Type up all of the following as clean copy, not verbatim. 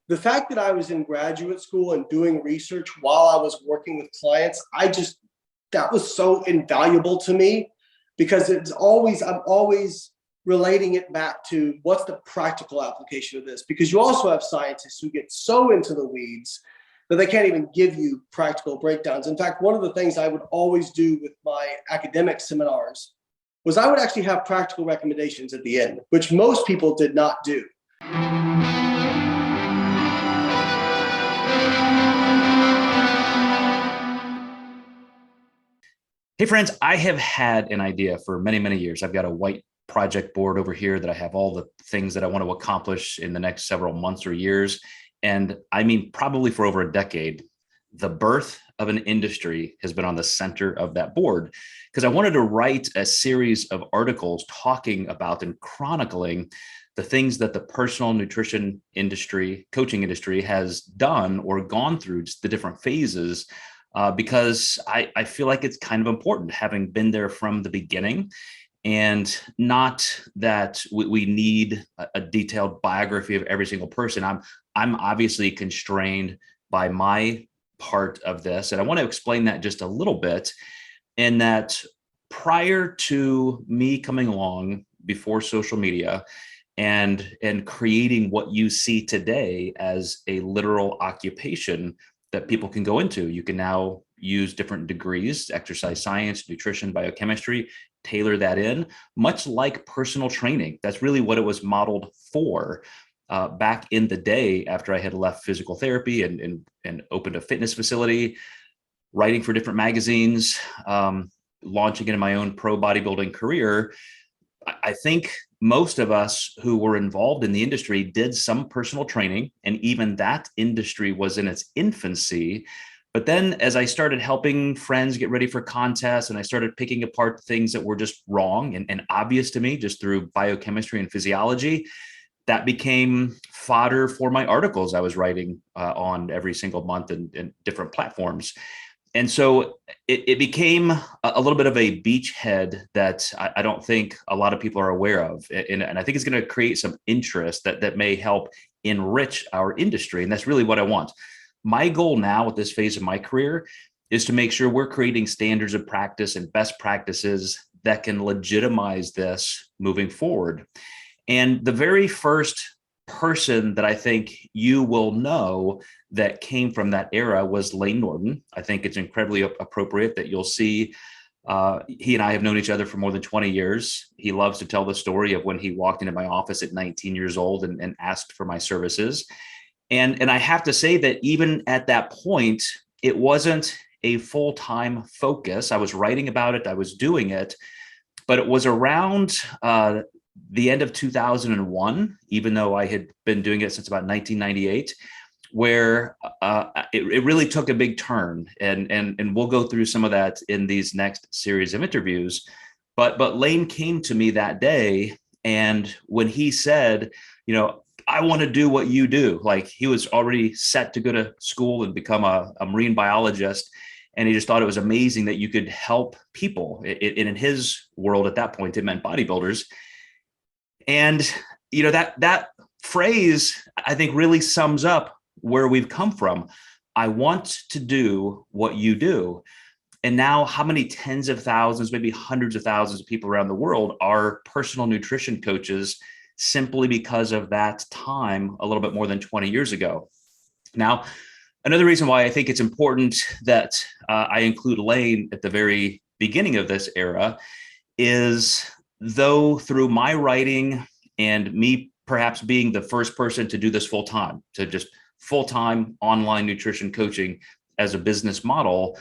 the fact that I was in graduate school and doing research while I was working with clients, that was so invaluable to me because I'm always relating it back to what's the practical application of this, because you also have scientists who get so into the weeds that they can't even give you practical breakdowns. In fact, one of the things I would always do with my academic seminars was I would actually have practical recommendations at the end, which most people did not do. Hey friends, I have had an idea for many, many years. I've got a white project board over here that I have all the things that I want to accomplish in the next several months or years. And I mean, probably for over a decade, the birth of an industry has been on the center of that board because I wanted to write a series of articles talking about and chronicling the things that the personal nutrition industry, coaching industry has done or gone through, just the different phases because I feel like it's kind of important having been there from the beginning, and not that we need a detailed biography of every single person. I'm obviously constrained by my part of this, and I want to explain that just a little bit. In that, prior to me coming along before social media and creating what you see today as a literal occupation that people can go into. You can now use different degrees, exercise science, nutrition, biochemistry, tailor that in, much like personal training. That's really what it was modeled for back in the day after I had left physical therapy and opened a fitness facility, writing for different magazines, launching into my own pro bodybuilding career. I think most of us who were involved in the industry did some personal training, and even that industry was in its infancy. But then as I started helping friends get ready for contests and I started picking apart things that were just wrong and obvious to me just through biochemistry and physiology, that became fodder for my articles I was writing on every single month and different platforms. And so it became a little bit of a beachhead that I don't think a lot of people are aware of. And I think it's going to create some interest that may help enrich our industry. And that's really what I want. My goal now at this phase of my career is to make sure we're creating standards of practice and best practices that can legitimize this moving forward. And the very first person that I think you will know that came from that era was Layne Norton. I think it's incredibly appropriate that you'll see he and I have known each other for more than 20 years. He loves to tell the story of when he walked into my office at 19 years old and asked for my services. And I have to say that even at that point, it wasn't a full-time focus. I was writing about it, I was doing it, but it was around the end of 2001, even though I had been doing it since about 1998, where it really took a big turn. And we'll go through some of that in these next series of interviews. But Layne came to me that day, and when he said, I want to do what you do, like he was already set to go to school and become a marine biologist. And he just thought it was amazing that you could help people. In his world at that point, it meant bodybuilders. And that phrase, I think, really sums up where we've come from. I want to do what you do. And now how many tens of thousands, maybe hundreds of thousands of people around the world are personal nutrition coaches simply because of that time a little bit more than 20 years ago. Now, another reason why I think it's important that I include Layne at the very beginning of this era is, though through my writing and me perhaps being the first person to do this full time, to just full-time online nutrition coaching as a business model,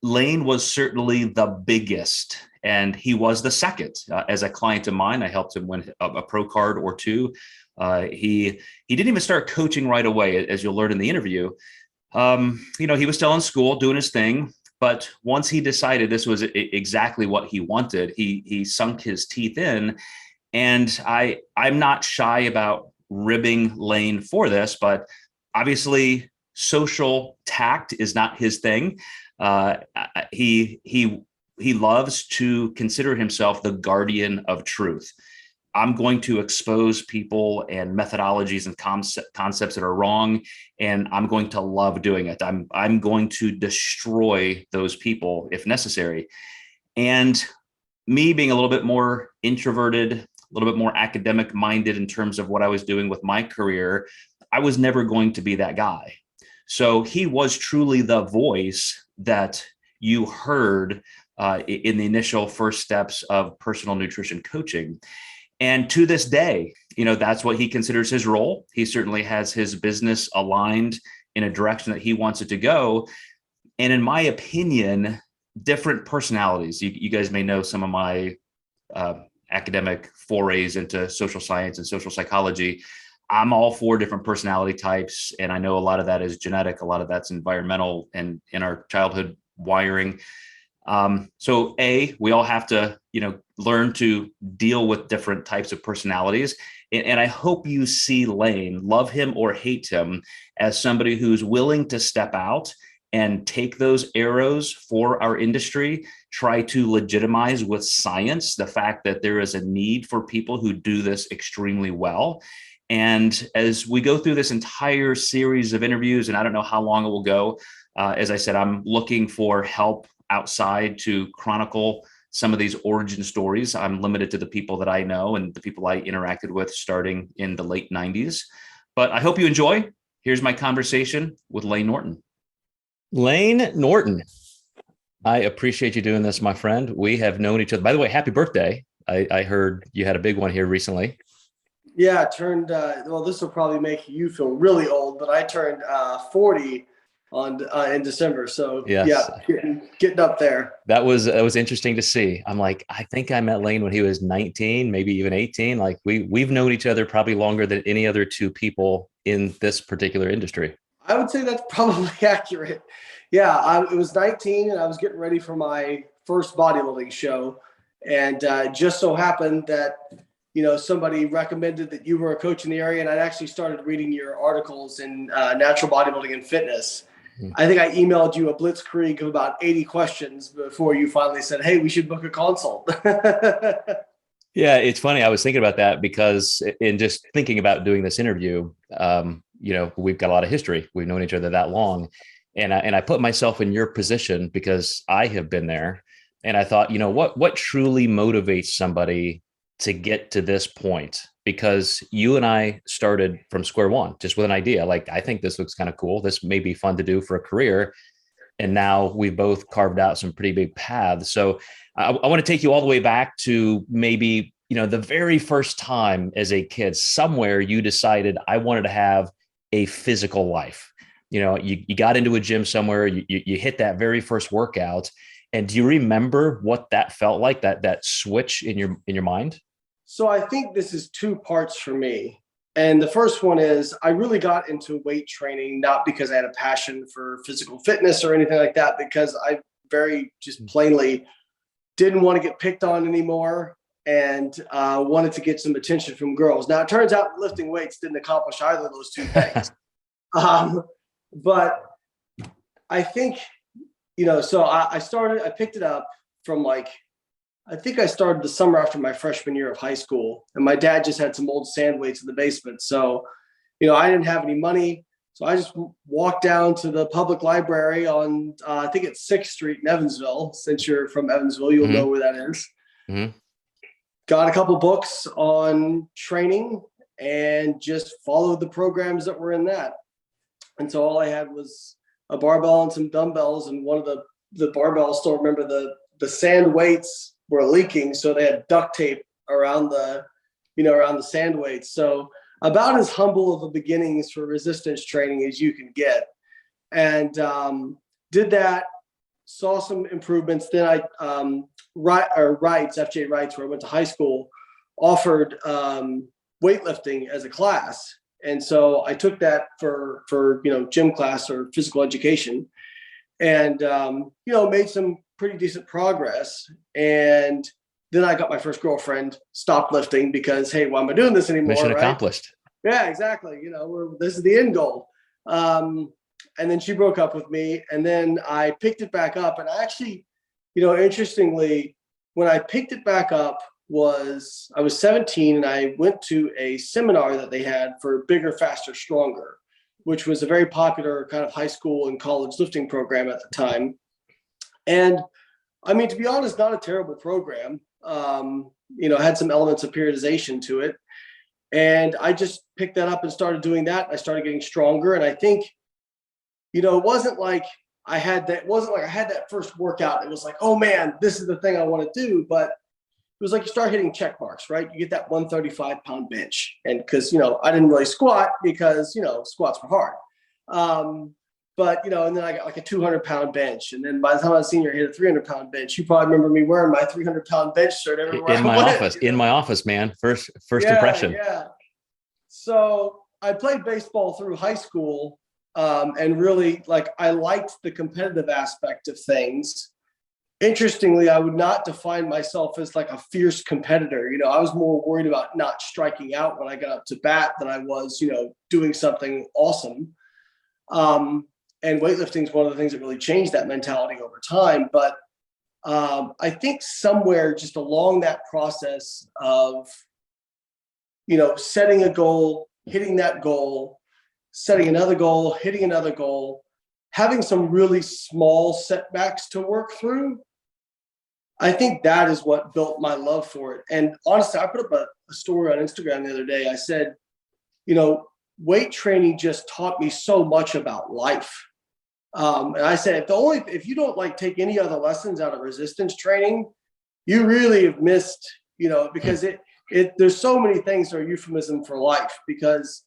Layne was certainly the biggest, and he was the second. As a client of mine, I helped him win a pro card or two. He didn't even start coaching right away, as you'll learn in the interview. He was still in school doing his thing. But once he decided this was exactly what he wanted, he sunk his teeth in. And I'm not shy about ribbing Layne for this, but obviously social tact is not his thing. He loves to consider himself the guardian of truth. I'm going to expose people and methodologies and concepts that are wrong, and I'm going to love doing it. I'm going to destroy those people if necessary. And me being a little bit more introverted, a little bit more academic minded in terms of what I was doing with my career, I was never going to be that guy. So he was truly the voice that you heard in the initial first steps of personal nutrition coaching. And to this day, that's what he considers his role. He certainly has his business aligned in a direction that he wants it to go. And in my opinion, different personalities, you guys may know some of my academic forays into social science and social psychology. I'm all for different personality types. And I know a lot of that is genetic. A lot of that's environmental and in our childhood wiring. So we all have to, learn to deal with different types of personalities. And I hope you see Layne, love him or hate him, as somebody who's willing to step out and take those arrows for our industry, try to legitimize with science the fact that there is a need for people who do this extremely well. And as we go through this entire series of interviews, and I don't know how long it will go, as I said, I'm looking for help outside to chronicle some of these origin stories. I'm limited to the people that I know and the people I interacted with starting in the late 90s. But I hope you enjoy. Here's my conversation with Layne Norton. Layne Norton, I appreciate you doing this, my friend. We have known each other. By the way, happy birthday. I heard you had a big one here recently. Yeah, I turned, well, this will probably make you feel really old, but I turned 40 in December. So yes. Yeah, getting up there. That was interesting to see. I'm like, I think I met Layne when he was 19, maybe even 18. Like we've known each other probably longer than any other two people in this particular industry. I would say that's probably accurate. Yeah, it was 19 and I was getting ready for my first bodybuilding show. And just so happened that, somebody recommended that you were a coach in the area. And I'd actually started reading your articles in Natural Bodybuilding and Fitness. I think I emailed you a blitzkrieg of about 80 questions before you finally said, hey, we should book a consult. Yeah, it's funny. I was thinking about that because in just thinking about doing this interview, we've got a lot of history. We've known each other that long. And I put myself in your position because I have been there. And I thought, what truly motivates somebody to get to this point? Because you and I started from square one, just with an idea. Like, I think this looks kind of cool. This may be fun to do for a career. And now we've both carved out some pretty big paths. So I want to take you all the way back to maybe, the very first time as a kid, somewhere you decided I wanted to have a physical life. You got into a gym somewhere, you hit that very first workout. And do you remember what that felt like, that switch in your mind? So I think this is two parts for me. And the first one is I really got into weight training, not because I had a passion for physical fitness or anything like that, because I very just plainly didn't want to get picked on anymore and wanted to get some attention from girls. Now, it turns out lifting weights didn't accomplish either of those two things. But I think, so I picked it up from I think I started the summer after my freshman year of high school, and my dad just had some old sand weights in the basement. So, I didn't have any money. So I just walked down to the public library on, I think it's 6th Street in Evansville. Since you're from Evansville, you'll know where that is. Mm-hmm. Got a couple books on training and just followed the programs that were in that. And so all I had was a barbell and some dumbbells, and one of the barbells, still remember the sand weights were leaking, so they had duct tape around the sand weights. So about as humble of a beginnings for resistance training as you can get, and did that, saw some improvements. Then I FJ Wrights, where I went to high school, offered weightlifting as a class. And so I took that for gym class or physical education, and made some pretty decent progress. And then I got my first girlfriend, stopped lifting because, hey, why am I doing this anymore? Mission accomplished. Yeah, exactly. This is the end goal. And then she broke up with me, and then I picked it back up. And I actually, interestingly, when I picked it back up I was 17 and I went to a seminar that they had for Bigger, Faster, Stronger, which was a very popular kind of high school and college lifting program at the time. And I mean, to be honest, not a terrible program. Had some elements of periodization to it. And I just picked that up and started doing that. I started getting stronger. And I think, it wasn't like I had that first workout. It was like, oh man, this is the thing I want to do. But it was like you start hitting check marks, right? You get that 135-pound bench. And because, I didn't really squat because, squats were hard. And then I got like a 200-pound bench. And then by the time I was a senior, I hit a 300-pound bench. You probably remember me wearing my 300-pound bench shirt everywhere in my office, man. First impression. Yeah. So I played baseball through high school, and really, I liked the competitive aspect of things. Interestingly, I would not define myself as like a fierce competitor. I was more worried about not striking out when I got up to bat than I was, doing something awesome. And weightlifting is one of the things that really changed that mentality over time. But I think somewhere just along that process of, setting a goal, hitting that goal, setting another goal, hitting another goal, having some really small setbacks to work through, I think that is what built my love for it. And honestly, I put up a story on Instagram the other day. I said, weight training just taught me so much about life. And I said, if you don't take any other lessons out of resistance training, you really have missed, because there's so many things that are euphemism for life, because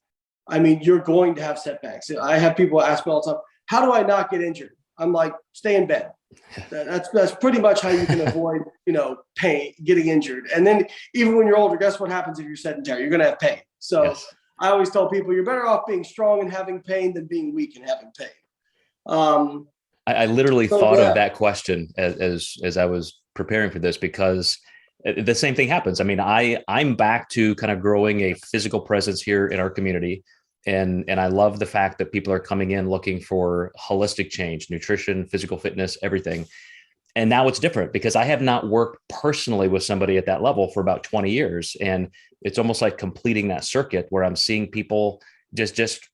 you're going to have setbacks. I have people ask me all the time, how do I not get injured? I'm like, stay in bed. That's pretty much how you can avoid, pain, getting injured. And then even when you're older, guess what happens if you're sedentary? You're going to have pain. So yes. I always tell people you're better off being strong and having pain than being weak and having pain. I literally thought of that question as I was preparing for this, because the same thing happens. I'm back to kind of growing a physical presence here in our community. And I love the fact that people are coming in looking for holistic change, nutrition, physical fitness, everything. And now it's different because I have not worked personally with somebody at that level for about 20 years. And it's almost like completing that circuit where I'm seeing people just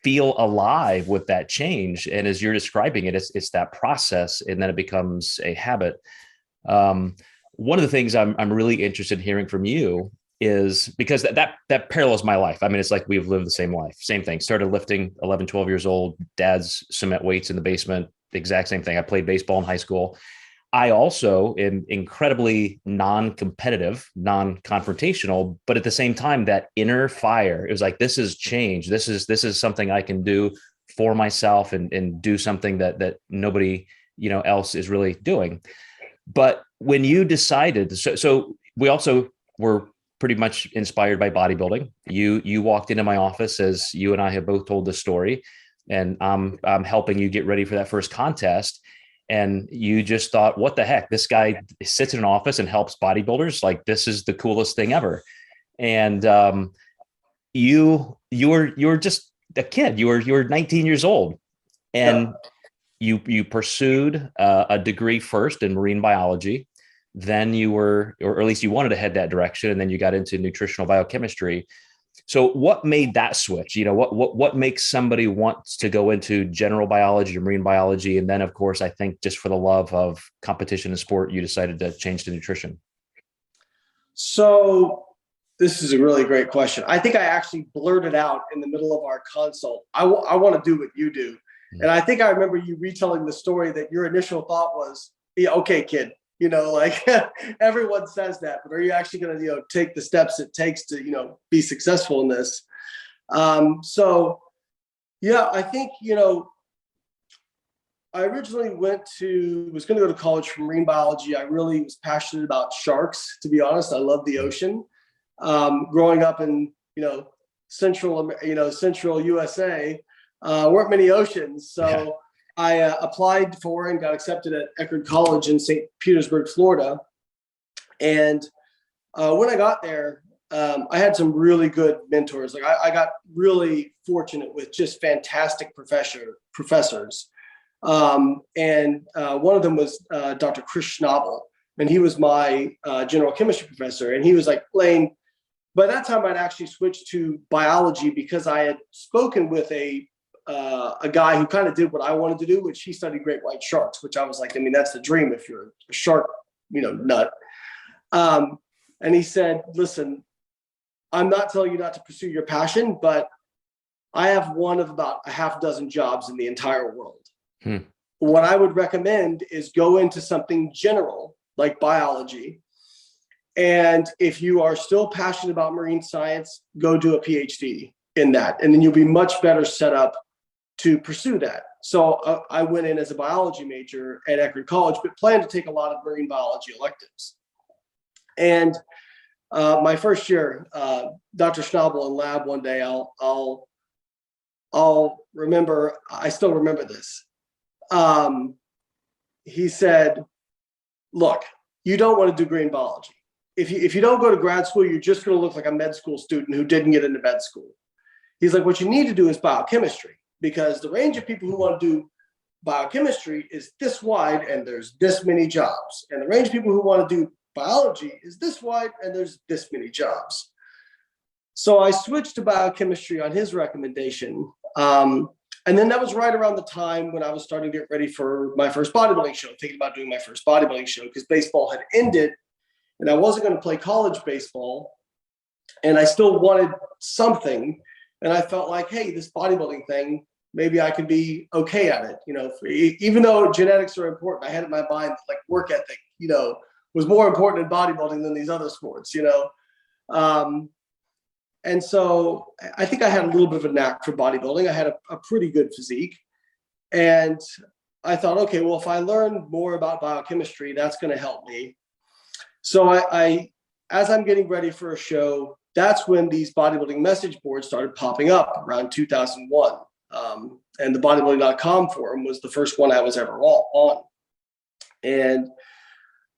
feel alive with that change. And as you're describing it, it's that process, and then it becomes a habit. One of the things I'm really interested in hearing from you is, because that parallels my life. It's like we've lived the same life, same thing. Started lifting 11, 12 years old, dad's cement weights in the basement, the exact same thing. I played baseball in high school. I also am incredibly non-competitive, non-confrontational, but at the same time, that inner fire, it was like, this is change. This is something I can do for myself and do something that nobody, else is really doing. But when you decided, so we also were pretty much inspired by bodybuilding. You walked into my office, as you and I have both told this story, and I'm helping you get ready for that first contest. And you just thought, what the heck? This guy sits in an office and helps bodybuilders. Like, this is the coolest thing ever. And you were just a kid. You were 19 years old, and you pursued a degree first in marine biology. Then you were, or at least you wanted to head that direction, and then you got into nutritional biochemistry. So what made that switch? What makes somebody want to go into general biology or marine biology? And then, of course, I think just for the love of competition and sport, you decided to change to nutrition. So this is a really great question. I think I actually blurted out in the middle of our consult, I want to do what you do. Mm-hmm. And I think I remember you retelling the story that your initial thought was, yeah, okay, kid. Everyone says that, but are you actually going to, take the steps it takes to, be successful in this? So yeah, I think, I originally was going to go to college for marine biology. I really was passionate about sharks, to be honest. I love the ocean. Growing up in, central USA, weren't many oceans. So yeah. I applied for and got accepted at Eckerd College in St. Petersburg, Florida. And when I got there, I had some really good mentors. Like I got really fortunate with just fantastic professors. And one of them was Dr. Chris Schnabel. and he was my general chemistry professor. And he was like, Layne, by that time I'd actually switched to biology because I had spoken with a guy who kind of did what I wanted to do, which he studied great white sharks, which I was like, I mean, that's the dream if you're a shark, nut. And he said, listen, I'm not telling you not to pursue your passion, but I have one of about a half dozen jobs in the entire world. What I would recommend is go into something general like biology. And if you are still passionate about marine science, go do a PhD in that. And then you'll be much better set up to pursue that. So I went in as a biology major at Eckerd College, but planned to take a lot of marine biology electives. And my first year, Dr. Schnabel in lab one day, I'll remember, I still remember this. He said, look, you don't want to do marine biology. If you don't go to grad school, you're just going to look like a med school student who didn't get into med school. He's like, what you need to do is biochemistry, because the range of people who want to do biochemistry is this wide and there's this many jobs. And the range of people who want to do biology is this wide and there's this many jobs. So I switched to biochemistry on his recommendation. And then that was right around the time when I was starting to get ready for my first bodybuilding show, thinking about doing my first bodybuilding show, because baseball had ended and I wasn't going to play college baseball. And I still wanted something. And I felt like, hey, this bodybuilding thing, maybe I could be okay at it. Even though genetics are important, I had in my mind like work ethic, was more important in bodybuilding than these other sports, And so I think I had a little bit of a knack for bodybuilding. I had a pretty good physique. And I thought, okay, well, if I learn more about biochemistry, that's going to help me. So I, as I'm getting ready for a show, that's when these bodybuilding message boards started popping up around 2001. And the bodybuilding.com forum was the first one I was ever on. And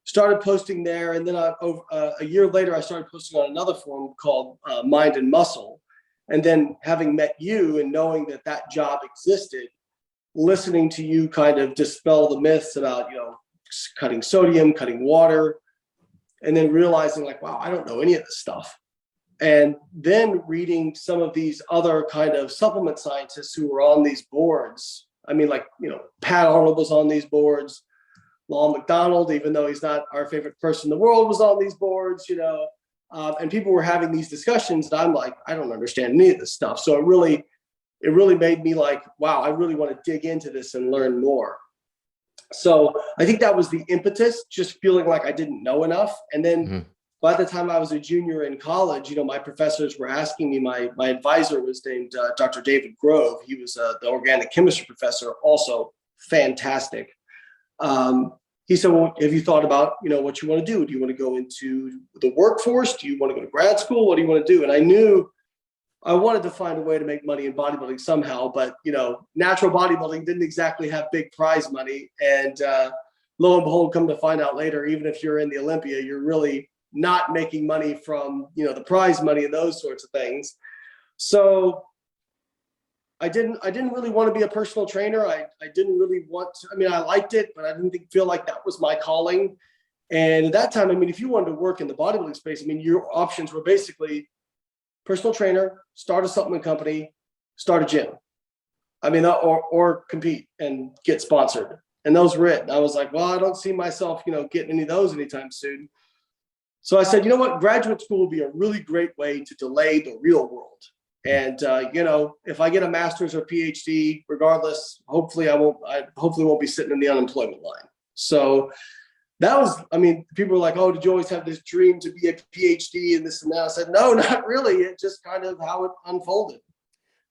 started posting there. And then a year later, I started posting on another forum called Mind and Muscle. And then having met you and knowing that job existed, listening to you kind of dispel the myths about, cutting sodium, cutting water, and then realizing like, wow, I don't know any of this stuff. And then reading some of these other kind of supplement scientists who were on these boards. I mean, like, Pat Arnold was on these boards. Lon McDonald, even though he's not our favorite person in the world, was on these boards, and people were having these discussions. And I'm like, I don't understand any of this stuff. So it really made me like, wow, I really want to dig into this and learn more. So I think that was the impetus, just feeling like I didn't know enough. And then by the time I was a junior in college, my professors were asking me, my advisor was named Dr. David Grove. He was the organic chemistry professor, also fantastic. He said, well, have you thought about, what you want to do? Do you want to go into the workforce? Do you want to go to grad school? What do you want to do? And I knew I wanted to find a way to make money in bodybuilding somehow, but, natural bodybuilding didn't exactly have big prize money. And lo and behold, come to find out later, even if you're in the Olympia, you're really not making money from, the prize money and those sorts of things. So I didn't really want to be a personal trainer. I didn't really want to, I liked it, but I didn't feel like that was my calling. And at that time, if you wanted to work in the bodybuilding space, your options were basically personal trainer, start a supplement company, start a gym. Or compete and get sponsored. And those were it. And I was like, well, I don't see myself, getting any of those anytime soon. So I said, you know what, graduate school would be a really great way to delay the real world. And, if I get a master's or PhD, regardless, hopefully I won't be sitting in the unemployment line. So that was, people were like, oh, did you always have this dream to be a PhD and this and that? I said, no, not really. It just kind of how it unfolded.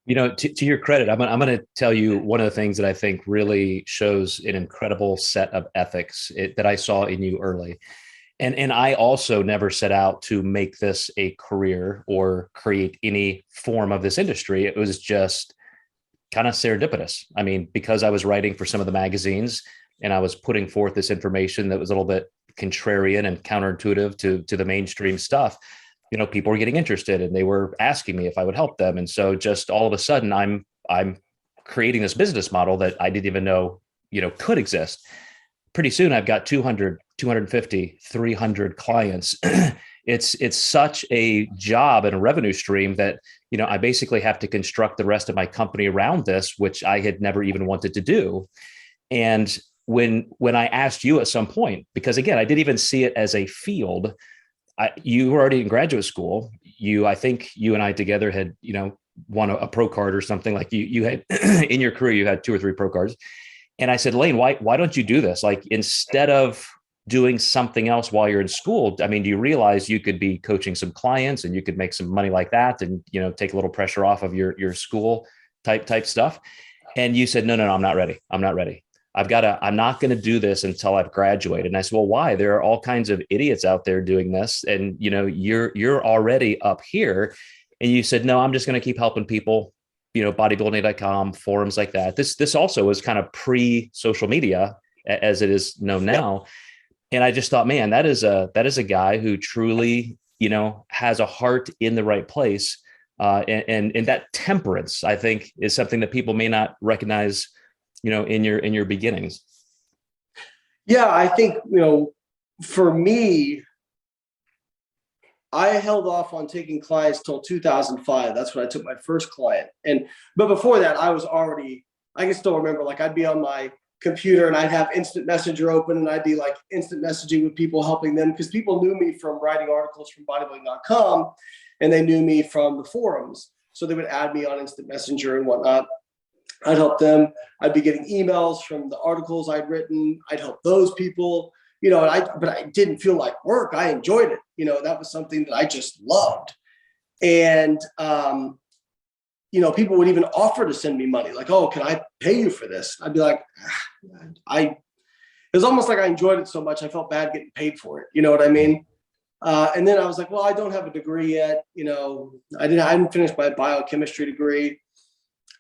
To your credit, I'm going to tell you one of the things that I think really shows an incredible set of ethics that I saw in you early. And I also never set out to make this a career or create any form of this industry. It was just kind of serendipitous. Because I was writing for some of the magazines and I was putting forth this information that was a little bit contrarian and counterintuitive to the mainstream stuff, people were getting interested and they were asking me if I would help them. And so just all of a sudden I'm creating this business model that I didn't even know, could exist. Pretty soon I've got 200 250, 300 clients. It's such a job and a revenue stream that, I basically have to construct the rest of my company around this, which I had never even wanted to do. And when I asked you at some point, because again, I didn't even see it as a field. You were already in graduate school. I think you and I together had, won a pro card or something. Like you had in your career, you had 2 or 3 pro cards. And I said, Layne, why don't you do this? Like, instead of doing something else while you're in school, I mean, do you realize you could be coaching some clients and you could make some money like that and, take a little pressure off of your school type stuff? And you said, no, I'm not ready. I'm not ready. I'm not going to do this until I've graduated. And I said, well, why? There are all kinds of idiots out there doing this. And, you're already up here. And you said, no, I'm just going to keep helping people, bodybuilding.com, forums like that. This also was kind of pre-social media as it is known now. And I just thought, man, that is a guy who truly, has a heart in the right place. And that temperance, I think, is something that people may not recognize, in your beginnings. Yeah, I think, for me, I held off on taking clients till 2005. That's when I took my first client. But before that, I can still remember, like, I'd be on my computer and I'd have instant messenger open and I'd be like instant messaging with people, helping them, because people knew me from writing articles from bodybuilding.com and they knew me from the forums. So they would add me on instant messenger and whatnot. I'd help them. I'd be getting emails from the articles I'd written. I'd help those people, but I didn't feel like work. I enjoyed it. That was something that I just loved. And, people would even offer to send me money, like, oh, can I pay you for this? I'd be like, it was almost like I enjoyed it so much, I felt bad getting paid for it. You know what I mean? And then I was like, well, I don't have a degree yet. I didn't finish my biochemistry degree.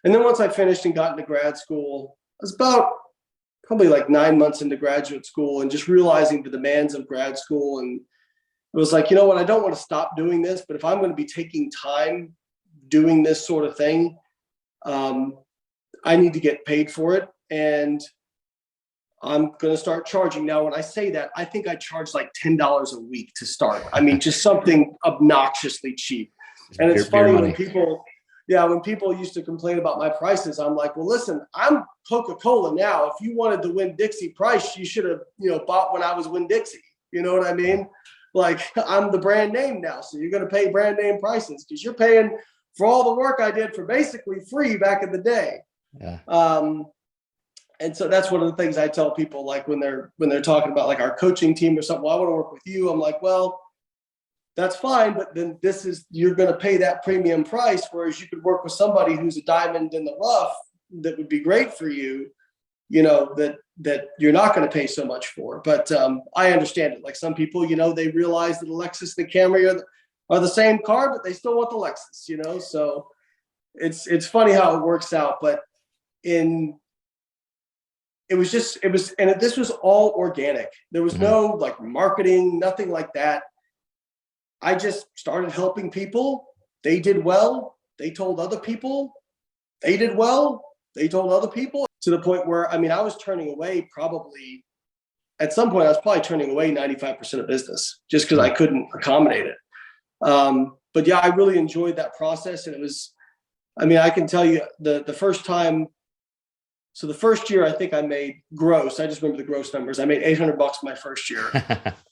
And then once I finished and got into grad school, I was about probably like 9 months into graduate school and just realizing the demands of grad school. And it was like, you know what, I don't want to stop doing this, but if I'm going to be taking time doing this sort of thing, I need to get paid for it. And I'm going to start charging. Now, when I say that, I think I charge like $10 a week to start. I mean, just something obnoxiously cheap. And it's funny when people used to complain about my prices, I'm like, well, listen, I'm Coca-Cola now. If you wanted the Winn-Dixie price, you should have, bought when I was Winn-Dixie. You know what I mean? Like, I'm the brand name now. So you're going to pay brand name prices because you're paying for all the work I did for basically free back in the day. Yeah. And so that's one of the things I tell people, like when they're talking about like our coaching team or something, well, I want to work with you. I'm like, well, that's fine, but then you're going to pay that premium price, whereas you could work with somebody who's a diamond in the rough that would be great for you, that you're not going to pay so much for. But I understand it. Like some people, they realize that a Lexus and a Camry are the same car, but they still want the Lexus, so it's funny how it works out. But this was all organic. There was no like marketing, nothing like that. I just started helping people. They did well. They told other people. They did well. They told other people, to the point where, I was turning away at some point, I was probably turning away 95% of business just because I couldn't accommodate it. But yeah, I really enjoyed that process. And it was, I can tell you the first time. So the first year, I think I made gross. I just remember the gross numbers. I made $800 my first year.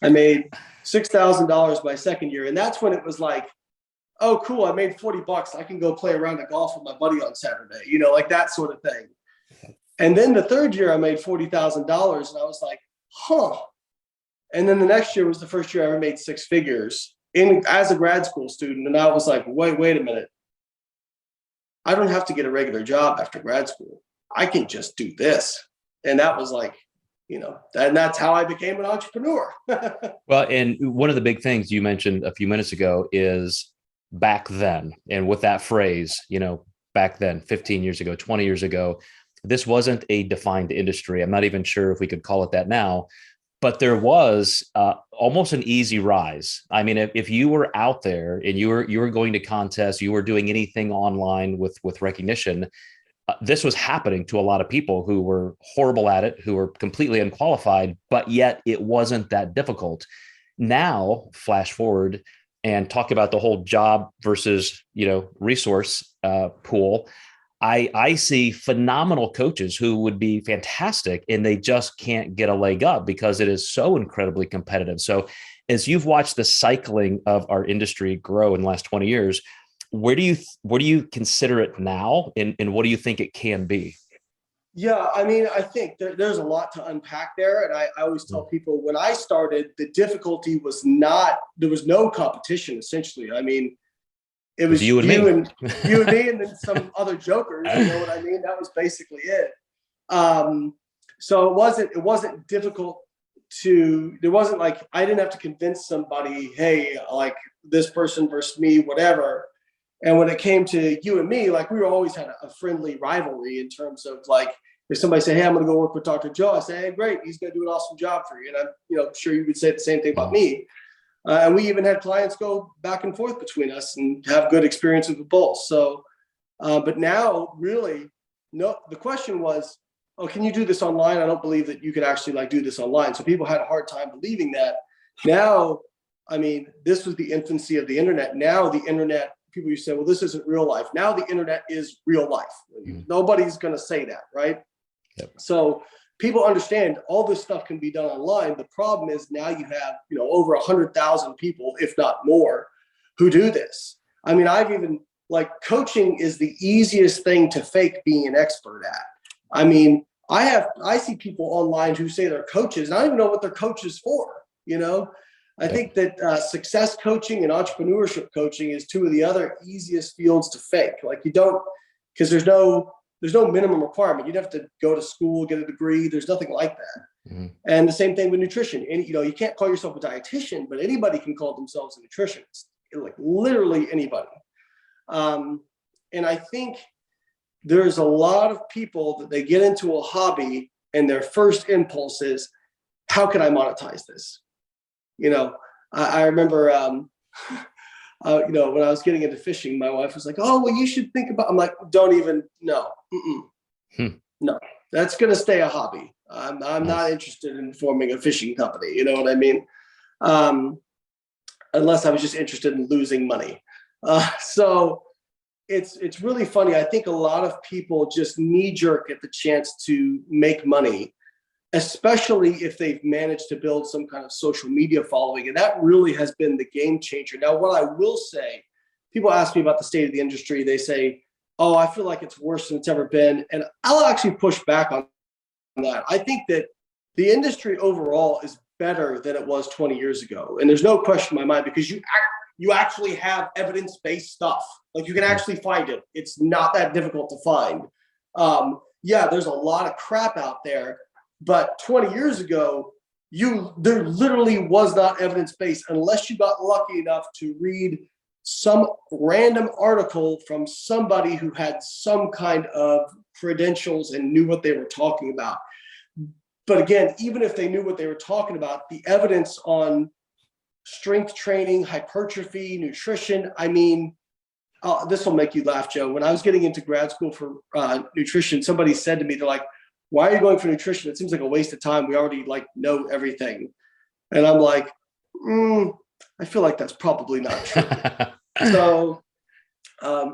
I made $6,000 my second year. And that's when it was like, oh, cool. I made $40. I can go play around the golf with my buddy on Saturday, like that sort of thing. And then the third year I made $40,000 and I was like, huh. And then the next year was the first year I ever made 6 figures as a grad school student. And I was like, wait a minute. I don't have to get a regular job after grad school. I can just do this. And that was like, and that's how I became an entrepreneur. Well, and one of the big things you mentioned a few minutes ago is back then. And with that phrase, back then, 15 years ago, 20 years ago, this wasn't a defined industry. I'm not even sure if we could call it that now, but there was almost an easy rise. If you were out there and you were going to contests, you were doing anything online with recognition, this was happening to a lot of people who were horrible at it, who were completely unqualified, but yet it wasn't that difficult. Now, flash forward and talk about the whole job versus, resource pool. I see phenomenal coaches who would be fantastic, and they just can't get a leg up because it is so incredibly competitive. So as you've watched the cycling of our industry grow in the last 20 years, where do you consider it now, and what do you think it can be? Yeah, I mean, I think there's a lot to unpack there. And I always tell people, when I started, the difficulty was not, there was no competition, essentially. I mean, it was you and me. you and me, and then some other jokers, you know what I mean? That was basically it. So it wasn't difficult there wasn't like, I didn't have to convince somebody, hey, like this person versus me, whatever. And when it came to you and me, like we always had a friendly rivalry in terms of like, if somebody said, hey, I'm going to go work with Dr. Joe, I say, hey, great, he's going to do an awesome job for you. And I'm sure you would say the same thing about me. And we even had clients go back and forth between us and have good experiences with both. So, but now really, no, the question was, oh, can you do this online? I don't believe that you could actually like do this online. So people had a hard time believing that. Now, I mean, this was the infancy of the internet. Now the internet, people used to say, well, this isn't real life. Now the internet is real life. Nobody's going to say that, right? Yep. So people understand all this stuff can be done online. The problem is now you have, over 100,000 people, if not more, who do this. I mean, I've even like coaching is the easiest thing to fake being an expert at. I mean, I see people online who say they're coaches, and I don't even know what they're coaches for, I think that success coaching and entrepreneurship coaching is two of the other easiest fields to fake. Like you don't, because there's no minimum requirement. You'd have to go to school, get a degree. There's nothing like that. Mm-hmm. And the same thing with nutrition. And you can't call yourself a dietitian, but anybody can call themselves a nutritionist. Like literally anybody. And I think there's a lot of people that they get into a hobby and their first impulse is, how can I monetize this? I remember, when I was getting into fishing, my wife was like, oh, well, you should think about, I'm like, don't even, no, no, that's going to stay a hobby. I'm not interested in forming a fishing company. You know what I mean? Unless I was just interested in losing money. So it's really funny. I think a lot of people just knee jerk at the chance to make money, especially if they've managed to build some kind of social media following. And that really has been the game changer. Now, what I will say, people ask me about the state of the industry. They say, oh, I feel like it's worse than it's ever been. And I'll actually push back on that. I think that the industry overall is better than it was 20 years ago. And there's no question in my mind, because you actually have evidence-based stuff. Like you can actually find it. It's not that difficult to find. Yeah, there's a lot of crap out there. But 20 years ago, there literally was not evidence-based unless you got lucky enough to read some random article from somebody who had some kind of credentials and knew what they were talking about. But again, even if they knew what they were talking about, the evidence on strength training, hypertrophy, nutrition, I mean, this will make you laugh, Joe. When I was getting into grad school for nutrition, somebody said to me, they're like, why are you going for nutrition? It seems like a waste of time. We already know everything. And I'm like, I feel like that's probably not true. So,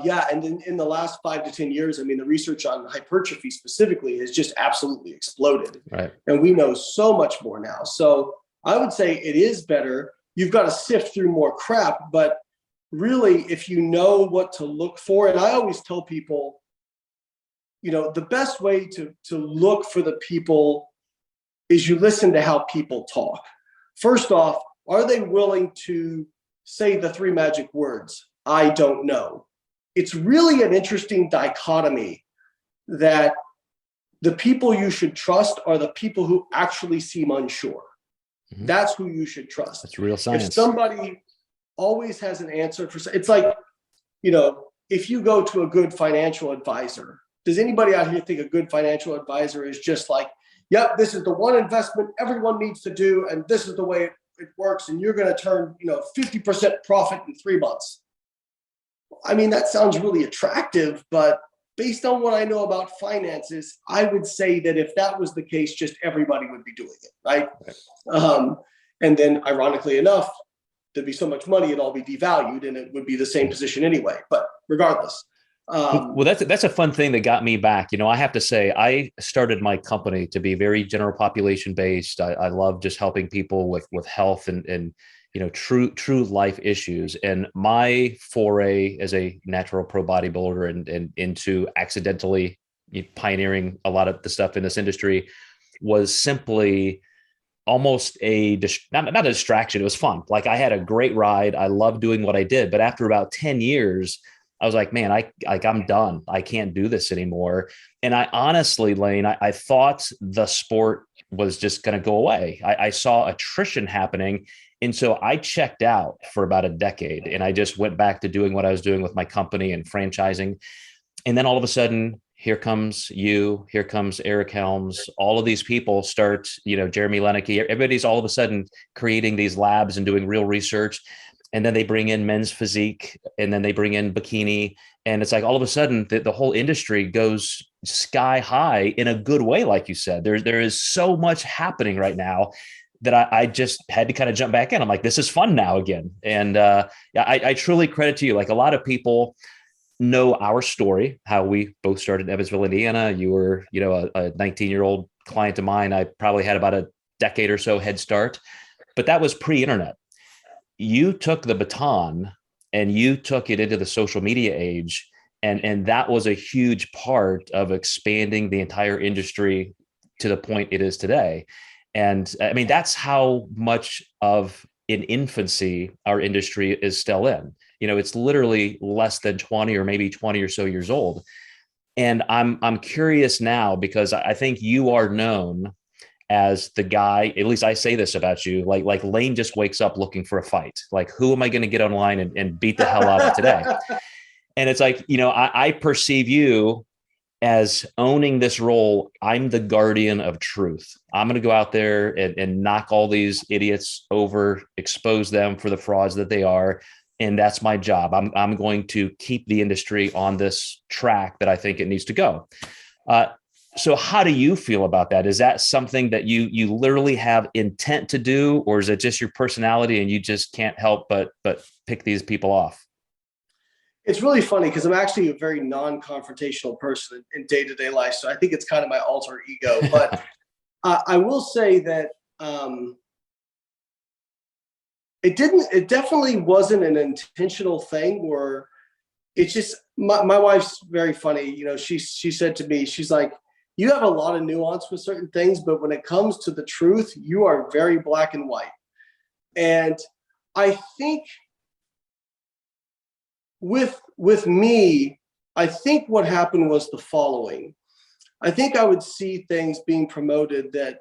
yeah. And in the last 5 to 10 years, I mean, the research on hypertrophy specifically has just absolutely exploded. Right. And we know so much more now. So I would say it is better. You've got to sift through more crap, but really, if you know what to look for, and I always tell people, the best way to look for the people is you listen to how people talk. First off, are they willing to say the 3 magic words, I don't know? It's really an interesting dichotomy that the people you should trust are the people who actually seem unsure. Mm-hmm. That's who you should trust. That's real science. If somebody always has an answer for, it's like, if you go to a good financial advisor, does anybody out here think a good financial advisor is just like, yep, this is the one investment everyone needs to do, and this is the way it works, and you're going to turn 50% profit in 3 months? I mean, that sounds really attractive, but based on what I know about finances, I would say that if that was the case, just everybody would be doing it, right? And then ironically enough, there'd be so much money, it'd all be devalued and it would be the same position anyway. But regardless. Well, that's a fun thing that got me back. I have to say, I started my company to be very general population based. I love just helping people with health and true life issues. And my foray as a natural pro bodybuilder and into accidentally pioneering a lot of the stuff in this industry was simply almost not a distraction. It was fun. Like, I had a great ride. I loved doing what I did. But after about 10 years, I was like, man, I'm done. I can't do this anymore. And I honestly, Layne, I thought the sport was just going to go away. I saw attrition happening. And so I checked out for about a decade, and I just went back to doing what I was doing with my company and franchising. And then all of a sudden, here comes you, here comes Eric Helms. All of these people start, Jeremy Lenicky, everybody's all of a sudden creating these labs and doing real research. And then they bring in men's physique, and then they bring in bikini. And it's like, all of a sudden the whole industry goes sky high in a good way. Like you said, there is so much happening right now that I just had to kind of jump back in. I'm like, this is fun now again. And I truly credit to you. Like, a lot of people know our story, how we both started in Evansville, Indiana. You were, a 19-year-old client of mine. I probably had about a decade or so head start, but that was pre-internet. You took the baton and you took it into the social media age. And that was a huge part of expanding the entire industry to the point it is today. And I mean, that's how much of in infancy our industry is still in. It's literally less than 20 or maybe 20 or so years old. And I'm curious now, because I think you are known as the guy, at least I say this about you, like Layne just wakes up looking for a fight. Like, who am I going to get online and beat the hell out of today? And it's like, I perceive you as owning this role. I'm the guardian of truth. I'm going to go out there and knock all these idiots over, expose them for the frauds that they are. And that's my job. I'm going to keep the industry on this track that I think it needs to go. So how do you feel about that? Is that something that you literally have intent to do, or is it just your personality and you just can't help but pick these people off? It's really funny because I'm actually a very non-confrontational person in day-to-day life. So I think it's kind of my alter ego. But I will say that it definitely wasn't an intentional thing, where it's just, my wife's very funny. She said to me, she's like, you have a lot of nuance with certain things, but when it comes to the truth, you are very black and white. And I think with me, I think what happened was the following. I think I would see things being promoted that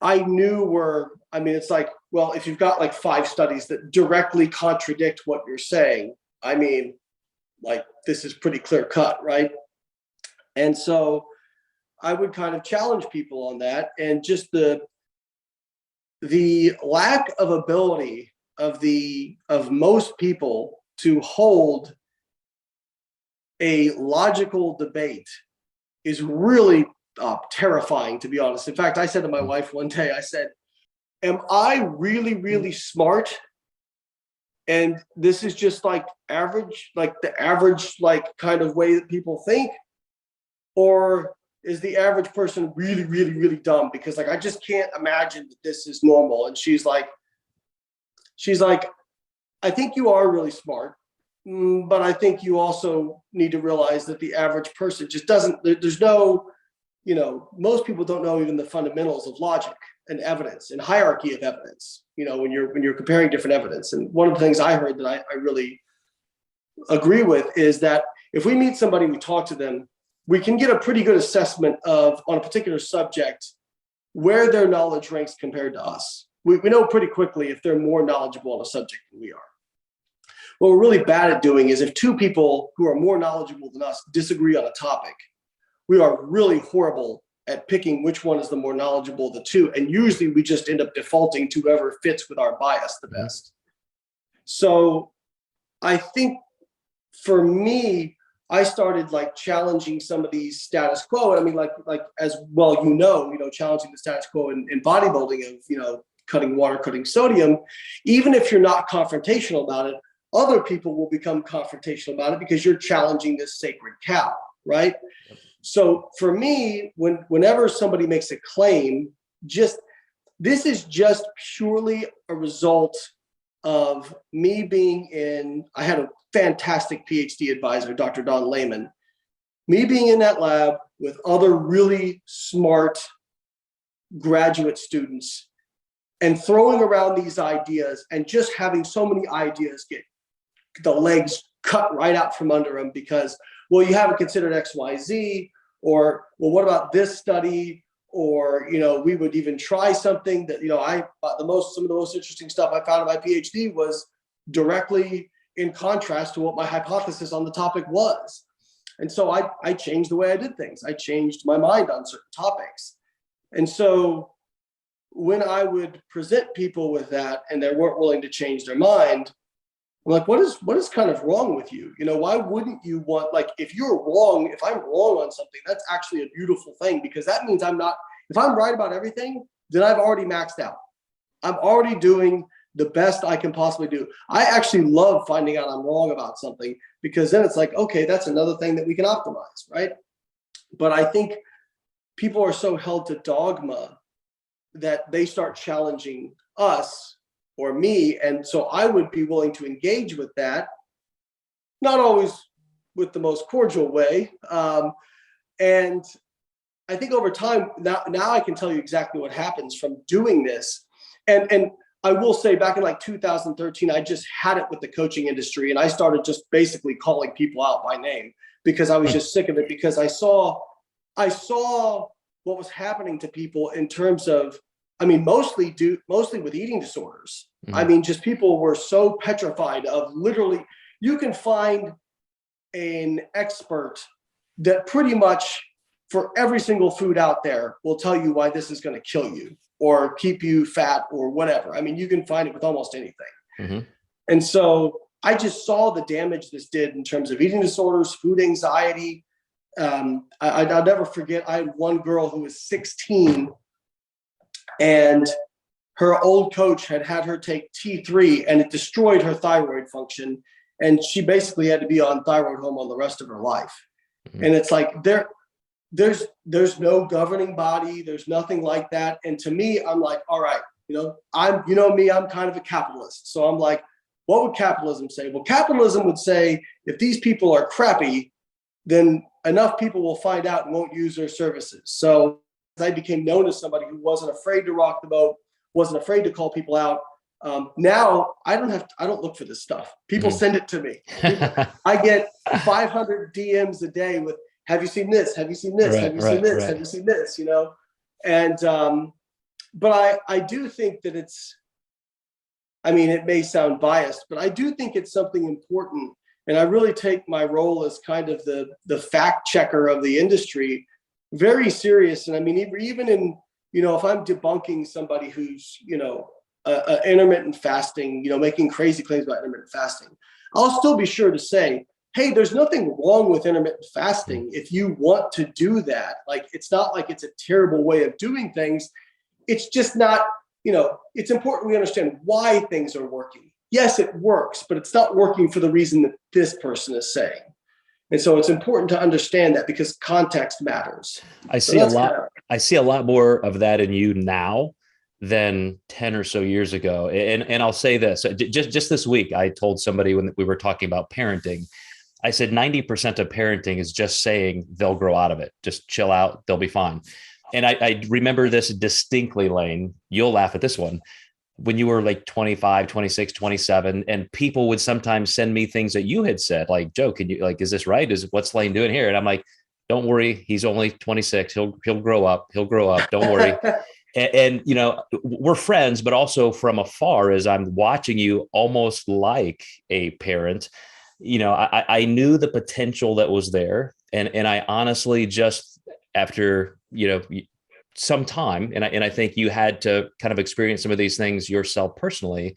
I knew it's like, well, if you've got like 5 studies that directly contradict what you're saying, like, this is pretty clear cut, right? And so I would kind of challenge people on that, and just the lack of ability of most people to hold a logical debate is really terrifying, to be honest. In fact, I said to my wife one day, I said, am I really, really smart? And this is just like average, like the average, like kind of way that people think? Or is the average person really, really, really dumb? Because like, I just can't imagine that this is normal. And she's like, I think you are really smart, but I think you also need to realize that the average person just doesn't, there's no, most people don't know even the fundamentals of logic and evidence and hierarchy of evidence, when you're comparing different evidence. And one of the things I heard that I really agree with is that if we meet somebody, we talk to them, we can get a pretty good assessment of, on a particular subject, where their knowledge ranks compared to us. We know pretty quickly if they're more knowledgeable on a subject than we are. What we're really bad at doing is, if 2 people who are more knowledgeable than us disagree on a topic, we are really horrible at picking which one is the more knowledgeable of the 2. And usually we just end up defaulting to whoever fits with our bias the best. So I think for me, I started like challenging some of these status quo. I mean, like as well, challenging the status quo in bodybuilding of, cutting water, cutting sodium. Even if you're not confrontational about it, other people will become confrontational about it because you're challenging this sacred cow, right? Yep. So for me, whenever somebody makes a claim, this is just purely a result of me I had a fantastic PhD advisor, Dr. Don Layne, me being in that lab with other really smart graduate students and throwing around these ideas and just having so many ideas get the legs cut right out from under them because, well, you haven't considered X, Y, Z, or, well, what about this study? Or, we would even try something that, some of the most interesting stuff I found in my PhD was directly in contrast to what my hypothesis on the topic was. And so I changed the way I did things. I changed my mind on certain topics. And so when I would present people with that and they weren't willing to change their mind, I'm like, what is kind of wrong with you? Why wouldn't you want, like, if I'm wrong on something, that's actually a beautiful thing, because that means if I'm right about everything, then I've already maxed out. I'm already doing the best I can possibly do. I actually love finding out I'm wrong about something, because then it's like, okay, that's another thing that we can optimize, right? But I think people are so held to dogma that they start challenging us or me. And so I would be willing to engage with that, not always with the most cordial way. And I think over time, now I can tell you exactly what happens from doing this. And I will say, back in like 2013, I just had it with the coaching industry. And I started just basically calling people out by name because I was just sick of it, because I saw what was happening to people in terms of, mostly with eating disorders. Mm-hmm. Just people were so petrified of, literally, you can find an expert that pretty much for every single food out there will tell you why this is going to kill you or keep you fat or whatever. You can find it with almost anything. Mm-hmm. And so I just saw the damage this did in terms of eating disorders, food anxiety. I'll never forget, I had one girl who was 16, and her old coach had her take T3, and it destroyed her thyroid function. And she basically had to be on thyroid hormone the rest of her life. Mm-hmm. And it's like, there's no governing body. There's nothing like that. And to me, I'm like, all right, I'm kind of a capitalist. So I'm like, what would capitalism say? Well, capitalism would say, if these people are crappy, then enough people will find out and won't use their services. So I became known as somebody who wasn't afraid to rock the boat, wasn't afraid to call people out. Now I don't look for this stuff. People send it to me. I get 500 DMs a day with, have you seen this? Have you seen this? Have you seen this? Have you seen this? And, but I do think that it may sound biased, but I do think it's something important. And I really take my role as kind of the fact checker of the industry very serious. And even in, if I'm debunking somebody who's, intermittent fasting, making crazy claims about intermittent fasting, I'll still be sure to say, hey, there's nothing wrong with intermittent fasting if you want to do that. Like, it's not like it's a terrible way of doing things. It's just not, it's important we understand why things are working. Yes, it works, but it's not working for the reason that this person is saying. And so it's important to understand that, because context matters. I see a lot more of that in you now than 10 or so years ago. And I'll say this, just this week, I told somebody when we were talking about parenting, I said 90% of parenting is just saying they'll grow out of it. Just chill out. They'll be fine. And I remember this distinctly, Layne. You'll laugh at this one. When you were like 25, 26, 27, and people would sometimes send me things that you had said, like, Joe, can you, like, is this right? What's Layne doing here? And I'm like, don't worry. He's only 26. He'll grow up. He'll grow up. Don't worry. And, we're friends, but also from afar, as I'm watching you almost like a parent, I knew the potential that was there. And I honestly, just after, some time, and I think you had to kind of experience some of these things yourself personally,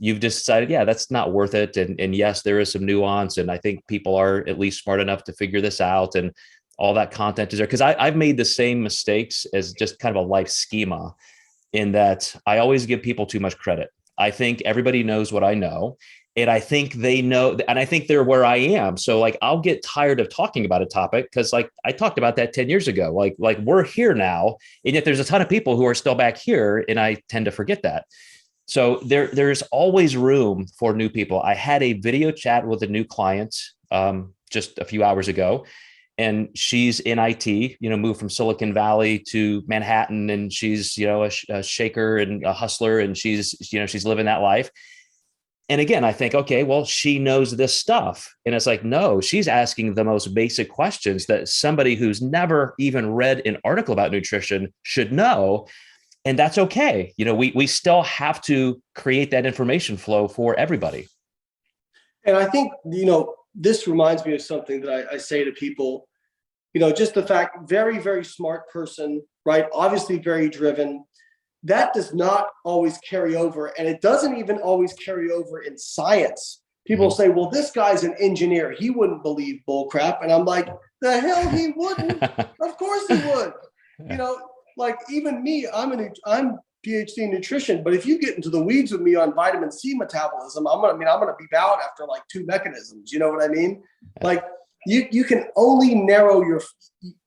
you've decided, yeah, that's not worth it. And yes, there is some nuance. And I think people are at least smart enough to figure this out. And all that content is there. Cause I've made the same mistakes as just kind of a life schema, in that I always give people too much credit. I think everybody knows what I know. And I think they know, and I think they're where I am. So like, I'll get tired of talking about a topic because like I talked about that 10 years ago, like we're here now. And yet there's a ton of people who are still back here. And I tend to forget that. So there's always room for new people. I had a video chat with a new client just a few hours ago, and she's in IT, moved from Silicon Valley to Manhattan, and she's, a shaker and a hustler, and she's living that life. And again, I think, okay, well, she knows this stuff. And it's like, no, she's asking the most basic questions that somebody who's never even read an article about nutrition should know. And that's okay. We still have to create that information flow for everybody. And I think, this reminds me of something that I say to people, just the fact, very, very smart person, right? Obviously very driven. That does not always carry over. And it doesn't even always carry over in science. People say, well, this guy's an engineer. He wouldn't believe bull crap. And I'm like, the hell he wouldn't. Of course he would. Like even me, I'm PhD in nutrition, but if you get into the weeds with me on vitamin C metabolism, I'm gonna be out after like 2 mechanisms. You know what I mean? Like you can only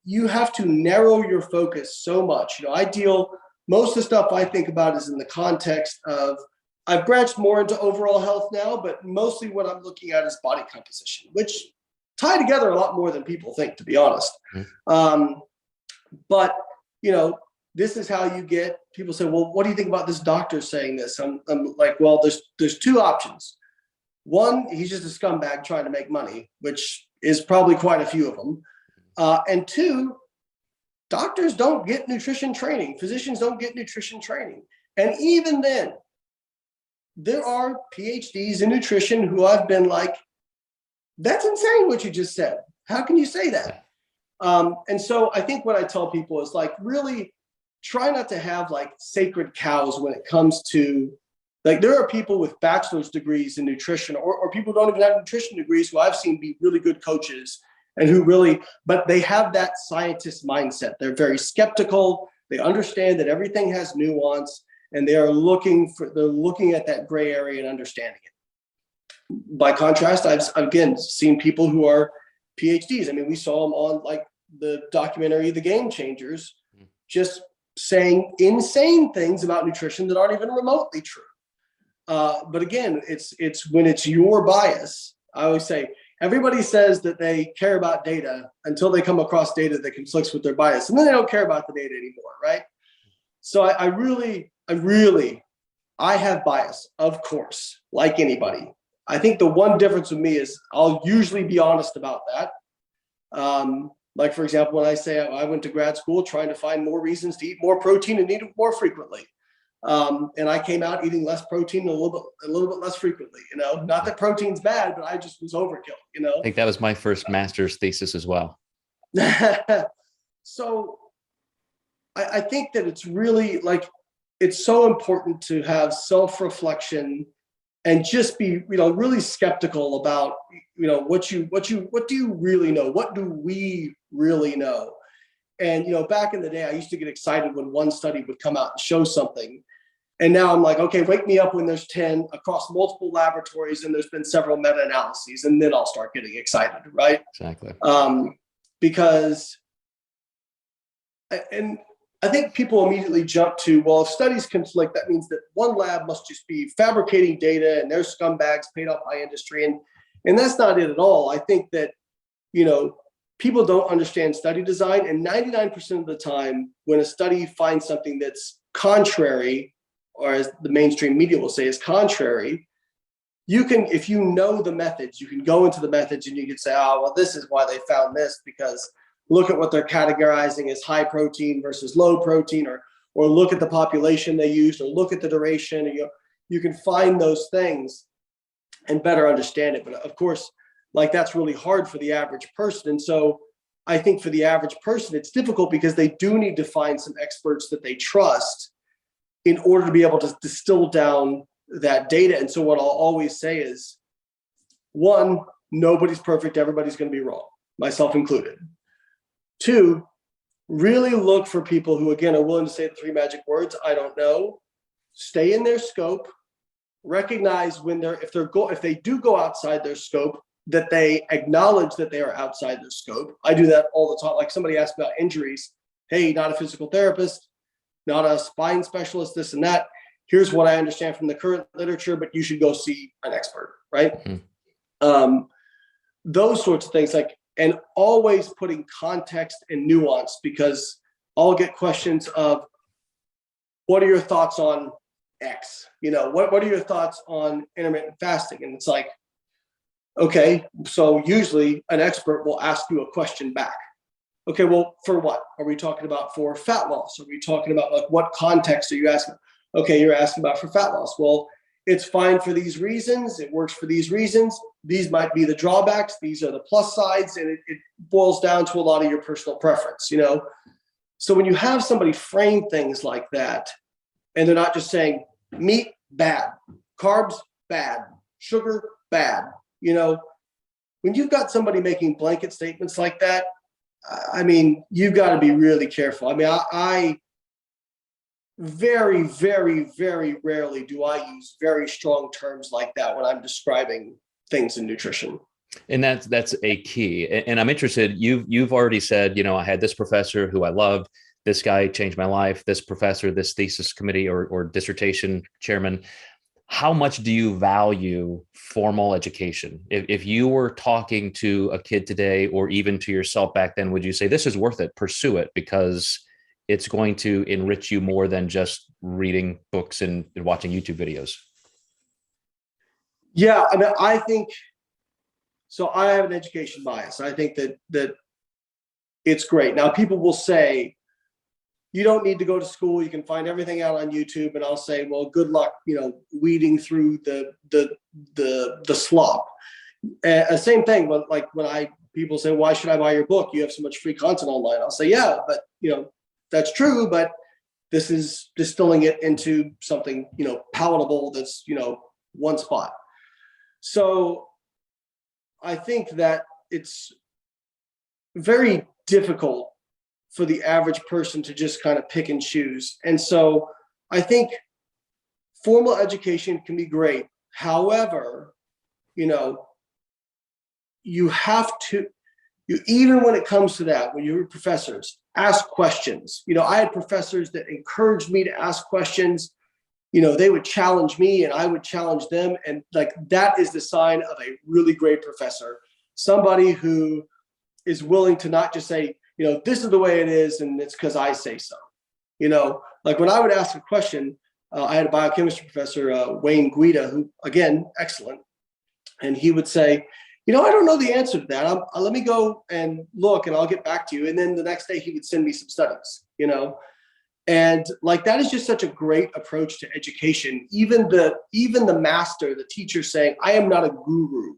you have to narrow your focus so much. Most of the stuff I think about is in the context of, I've branched more into overall health now, but mostly what I'm looking at is body composition, which tie together a lot more than people think, to be honest. But this is how you get people say, well, what do you think about this doctor saying this? I'm like, well, there's 2 options. One, he's just a scumbag trying to make money, which is probably quite a few of them. And 2, doctors don't get nutrition training. Physicians don't get nutrition training. And even then, there are PhDs in nutrition who I've been like, that's insane what you just said. How can you say that? And so I think what I tell people is like, really try not to have like sacred cows when it comes to, like, there are people with bachelor's degrees in nutrition or people who don't even have nutrition degrees who I've seen be really good coaches and who really, but they have that scientist mindset. They're very skeptical. They understand that everything has nuance, and they're looking at that gray area and understanding it. By contrast, I've again seen people who are PhDs. I mean, we saw them on like the documentary, The Game Changers, just saying insane things about nutrition that aren't even remotely true. But again, it's when it's your bias. I always say, everybody says that they care about data until they come across data that conflicts with their bias, and then they don't care about the data anymore, right? So I have bias, of course, like anybody. I think the one difference with me is I'll usually be honest about that. Like, for example, when I say I went to grad school trying to find more reasons to eat more protein and eat it more frequently. And I came out eating less protein a little bit less frequently, not that protein's bad, but I just was overkill, I think that was my first master's thesis as well. So I think that it's really like, it's so important to have self-reflection and just be, really skeptical about, what do you really know? What do we really know? And, back in the day, I used to get excited when one study would come out and show something. And now I'm like, okay, wake me up when there's 10 across multiple laboratories and there's been several meta-analyses, and then I'll start getting excited, right? Exactly. Because, and I think people immediately jump to, well, if studies conflict, that means that one lab must just be fabricating data and they're scumbags paid off by industry. And that's not it at all. I think that, people don't understand study design, and 99% of the time when a study finds something that's contrary, or as the mainstream media will say is contrary, you can, if you know the methods, you can go into the methods and you can say, oh, well, this is why they found this, because look at what they're categorizing as high protein versus low protein, or look at the population they used, or look at the duration. You can find those things and better understand it. But of course, like, that's really hard for the average person. And so I think for the average person, it's difficult because they do need to find some experts that they trust in order to be able to distill down that data. And so what I'll always say is, one, nobody's perfect. Everybody's going to be wrong, myself included. Two, really look for people who, again, are willing to say the three magic words, I don't know, stay in their scope, recognize when if they do go outside their scope, that they acknowledge that they are outside their scope. I do that all the time. Like somebody asked about injuries. Hey, not a physical therapist, not a spine specialist, this and that. Here's what I understand from the current literature, but you should go see an expert, right? Mm-hmm. Those sorts of things, like, and always putting context and nuance, because I'll get questions of, what are your thoughts on X? You know, what are your thoughts on intermittent fasting? And it's like, okay, so usually an expert will ask you a question back. Okay, well, for what? Are we talking about for fat loss? Are we talking about, like, what context are you asking? Okay, you're asking about for fat loss. Well, it's fine for these reasons. It works for these reasons. These might be the drawbacks. These are the plus sides. And it boils down to a lot of your personal preference, you know? So when you have somebody frame things like that, and they're not just saying meat, bad, carbs, bad, sugar, bad, you know, when you've got somebody making blanket statements like that, I mean, you've got to be really careful. I mean, I very, very, very rarely do I use very strong terms like that when I'm describing things in nutrition. And that's a key. And I'm interested, you've already said, you know, I had this professor who I loved, this guy changed my life, this professor, this thesis committee or dissertation chairman. How much do you value formal education? If you were talking to a kid today, or even to yourself back then, would you say this is worth it, pursue it, because it's going to enrich you more than just reading books and watching YouTube videos? Yeah, I mean, I think, so I have an education bias. I think that it's great. Now, people will say, you don't need to go to school. You can find everything out on YouTube. And I'll say, well, good luck, you know, weeding through the slop. Same thing, but like when people say, why should I buy your book? You have so much free content online. I'll say, yeah, but you know, that's true, but this is distilling it into something, you know, palatable, that's, you know, one spot. So I think that it's very difficult for the average person to just kind of pick and choose. And so I think formal education can be great. However, you know, you have to, even when it comes to that, when you're professors, ask questions. You know, I had professors that encouraged me to ask questions. You know, they would challenge me and I would challenge them. And like, that is the sign of a really great professor. Somebody who is willing to not just say, you know, this is the way it is, and it's because I say so. You know, like when I would ask a question, I had a biochemistry professor, Wayne Guida, who, again, excellent. And he would say, you know, I don't know the answer to that. Let me go and look and I'll get back to you. And then the next day he would send me some studies, you know, and like, that is just such a great approach to education. Even the master, the teacher saying, I am not a guru.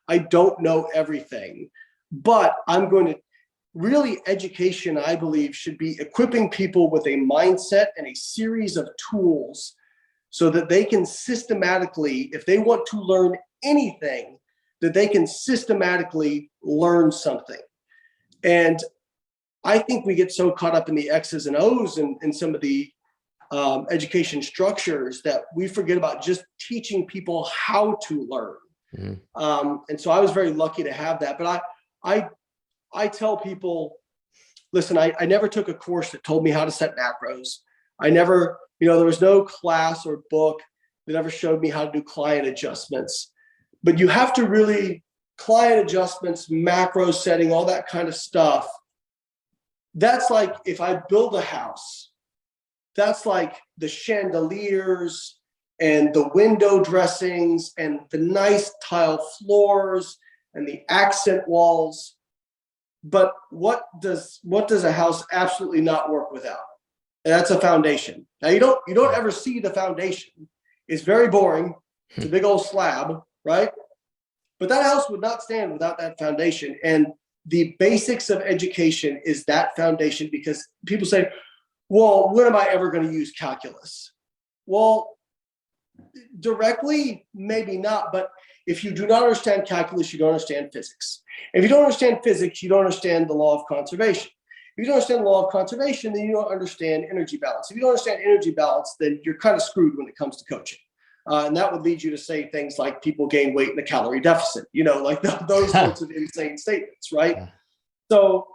I don't know everything, but I'm going to really, education, I believe, should be equipping people with a mindset and a series of tools so that they can systematically, if they want to learn anything, that they can systematically learn something. And I think we get so caught up in the X's and O's and some of the education structures that we forget about just teaching people how to learn. Mm-hmm. And so I was very lucky to have that. But I tell people, listen, I never took a course that told me how to set macros. I never, you know, there was no class or book that ever showed me how to do client adjustments. But you have to really, client adjustments, macro setting, all that kind of stuff. That's like, if I build a house, that's like the chandeliers and the window dressings and the nice tile floors and the accent walls. But what does a house absolutely not work without? And that's a foundation. Now you don't ever see the foundation. It's very boring. It's a big old slab, right? But that house would not stand without that foundation. And the basics of education is that foundation, because people say, well, when am I ever going to use calculus? Well, Directly, maybe not, but if you do not understand calculus, you don't understand physics. If you don't understand physics, you don't understand the law of conservation. If you don't understand the law of conservation, then you don't understand energy balance. If you don't understand energy balance, then you're kind of screwed when it comes to coaching. And that would lead you to say things like people gain weight in a calorie deficit, like those sorts of insane statements, right? Yeah. So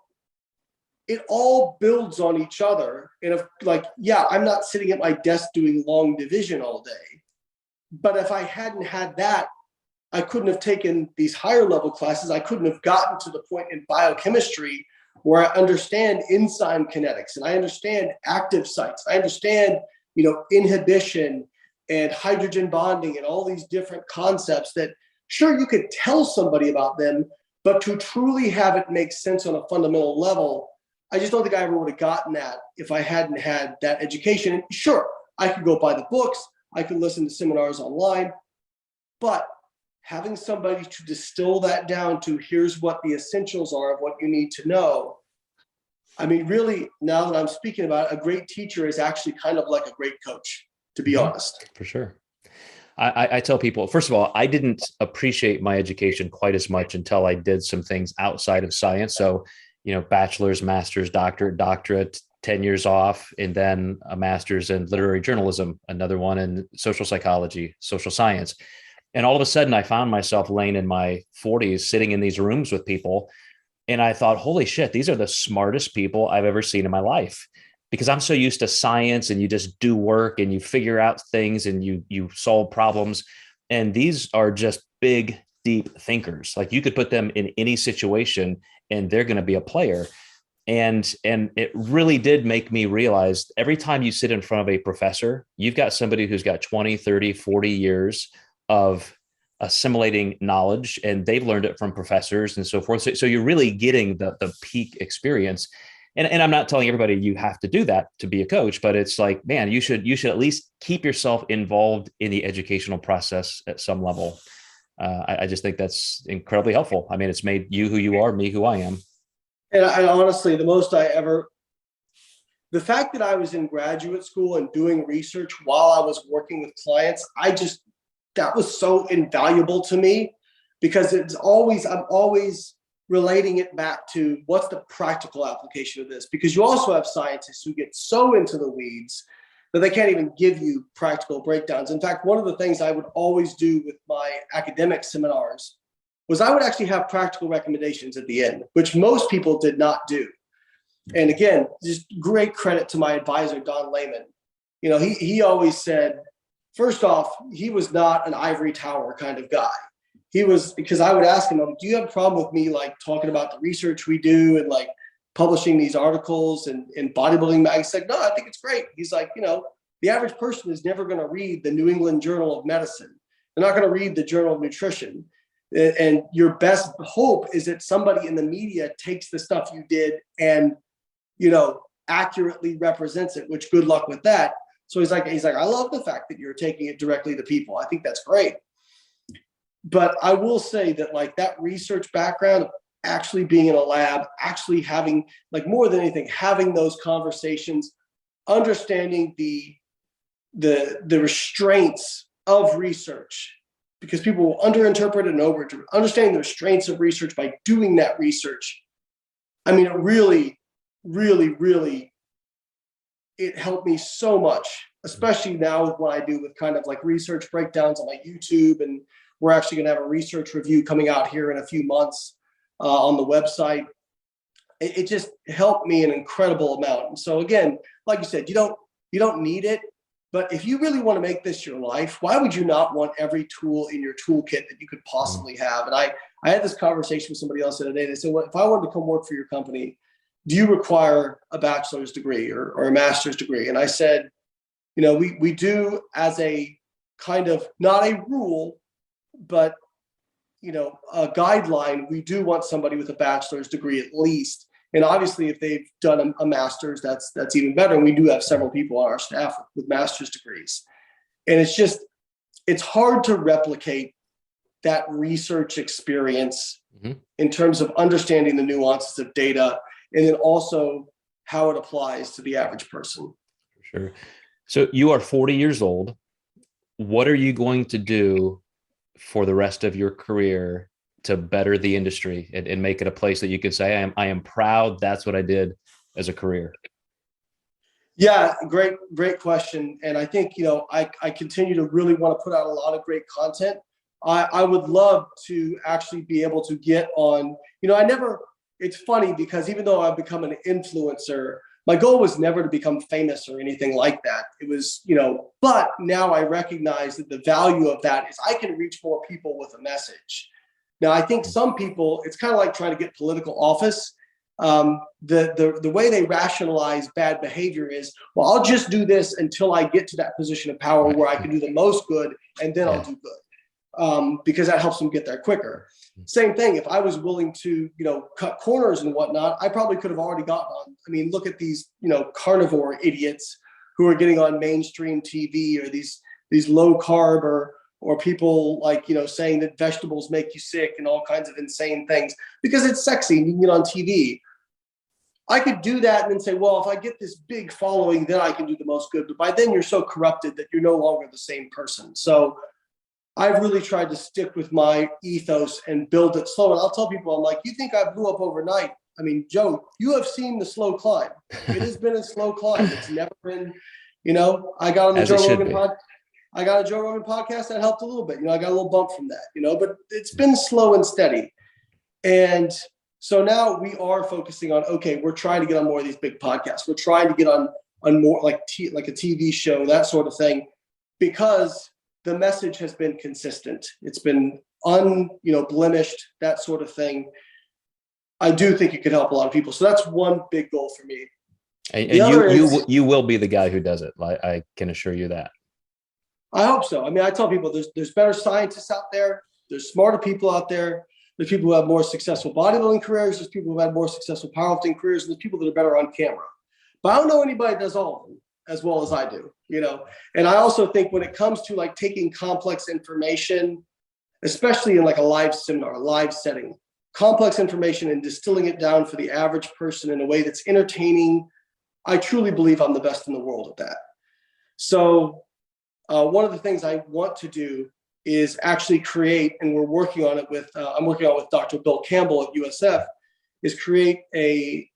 it all builds on each other. And I'm not sitting at my desk doing long division all day. But if I hadn't had that, I couldn't have taken these higher level classes. I couldn't have gotten to the point in biochemistry where I understand enzyme kinetics and I understand active sites. I understand, inhibition and hydrogen bonding and all these different concepts that sure you could tell somebody about them, but to truly have it make sense on a fundamental level, I just don't think I ever would have gotten that if I hadn't had that education. And sure, I could go buy the books, I could listen to seminars online, but having somebody to distill that down to here's what the essentials are of what you need to know. I mean, really, now that I'm speaking about it, a great teacher is actually kind of like a great coach, to be honest. For sure. I tell people, first of all, I didn't appreciate my education quite as much until I did some things outside of science. So, bachelor's, master's, doctorate, 10 years off, and then a master's in literary journalism, another one in social psychology, social science. And all of a sudden I found myself, Layne, in my 40s, sitting in these rooms with people. And I thought, holy shit, these are the smartest people I've ever seen in my life. Because I'm so used to science and you just do work and you figure out things and you solve problems. And these are just big, deep thinkers. Like you could put them in any situation and they're going to be a player. And it really did make me realize every time you sit in front of a professor, you've got somebody who's got 20, 30, 40 years of assimilating knowledge, and they've learned it from professors and so forth. So you're really getting the peak experience. And I'm not telling everybody you have to do that to be a coach, but it's like, man, you should at least keep yourself involved in the educational process at some level. I just think that's incredibly helpful. I mean, it's made you who you are, me who I am. And I honestly, the fact that I was in graduate school and doing research while I was working with clients, that was so invaluable to me because I'm always relating it back to what's the practical application of this, because you also have scientists who get so into the weeds that they can't even give you practical breakdowns. In fact, one of the things I would always do with my academic seminars was I would actually have practical recommendations at the end, which most people did not do. And again, just great credit to my advisor, Don Layman. He always said, first off, he was not an ivory tower kind of guy. Because I would ask him, do you have a problem with me like talking about the research we do and like publishing these articles and bodybuilding magazines? I said, no, I think it's great. He's like, the average person is never going to read the New England Journal of Medicine. They're not going to read the Journal of Nutrition. And your best hope is that somebody in the media takes the stuff you did and, accurately represents it, which good luck with that. So he's like, I love the fact that you're taking it directly to people. I think that's great. But I will say that like that research background, actually being in a lab, actually having, like more than anything, having those conversations, understanding the restraints of research, because people will underinterpret and overinterpret. Understanding the restraints of research by doing that research, I mean, it really, really, really, it helped me so much, especially now with what I do with kind of like research breakdowns on my YouTube. And we're actually going to have a research review coming out here in a few months on the website. It just helped me an incredible amount. And so again, like you said, you don't need it, but if you really want to make this your life, why would you not want every tool in your toolkit that you could possibly have? And I had this conversation with somebody else the other day. They said, well, if I wanted to come work for your company, do you require a bachelor's degree or a master's degree? And I said, we do, as a kind of not a rule, but a guideline, we do want somebody with a bachelor's degree at least. And obviously if they've done a master's, that's even better. And we do have several people on our staff with master's degrees. And it's hard to replicate that research experience in terms of understanding the nuances of data, and then also how it applies to the average person. For sure. So you are 40 years old. what are you going to do for the rest of your career to better the industry and make it a place that you can say, I am proud. That's what I did as a career. Yeah, great question. And I think, I continue to really want to put out a lot of great content. I would love to actually be able to get on, it's funny because even though I've become an influencer, my goal was never to become famous or anything like that. It was, but now I recognize that the value of that is I can reach more people with a message. Now, I think some people, it's kind of like trying to get political office. The way they rationalize bad behavior is, well, I'll just do this until I get to that position of power where I can do the most good, and then I'll do good, because that helps them get there quicker. Same thing. If I was willing to, cut corners and whatnot, I probably could have already gotten on. I mean, look at these, carnivore idiots who are getting on mainstream TV, or these low carb or people like, saying that vegetables make you sick and all kinds of insane things because it's sexy and you can get on TV. I could do that and then say, well, if I get this big following, then I can do the most good. But by then you're so corrupted that you're no longer the same person. So I've really tried to stick with my ethos and build it slow. And I'll tell people, I'm like, you think I blew up overnight? I mean, Joe, you have seen the slow climb. It has been a slow climb. It's never been, I got on the Joe Rogan podcast. I got a Joe Rogan podcast that helped a little bit. I got a little bump from that, but it's been slow and steady. And so now we are focusing on, okay, we're trying to get on more of these big podcasts. We're trying to get on more like a TV show, that sort of thing, because the message has been consistent. It's been blemished, that sort of thing. I do think it could help a lot of people. So that's one big goal for me. And you will be the guy who does it. I can assure you that. I hope so. I mean, I tell people there's better scientists out there. There's smarter people out there. There's people who have more successful bodybuilding careers. There's people who have had more successful powerlifting careers. And there's people that are better on camera. But I don't know anybody that does all of them as well as I do, And I also think when it comes to like taking complex information, especially in like a live seminar, a live setting, complex information and distilling it down for the average person in a way that's entertaining, I truly believe I'm the best in the world at that. So one of the things I want to do is actually create, and we're working on it with, I'm working on it with Dr. Bill Campbell at USF, is create a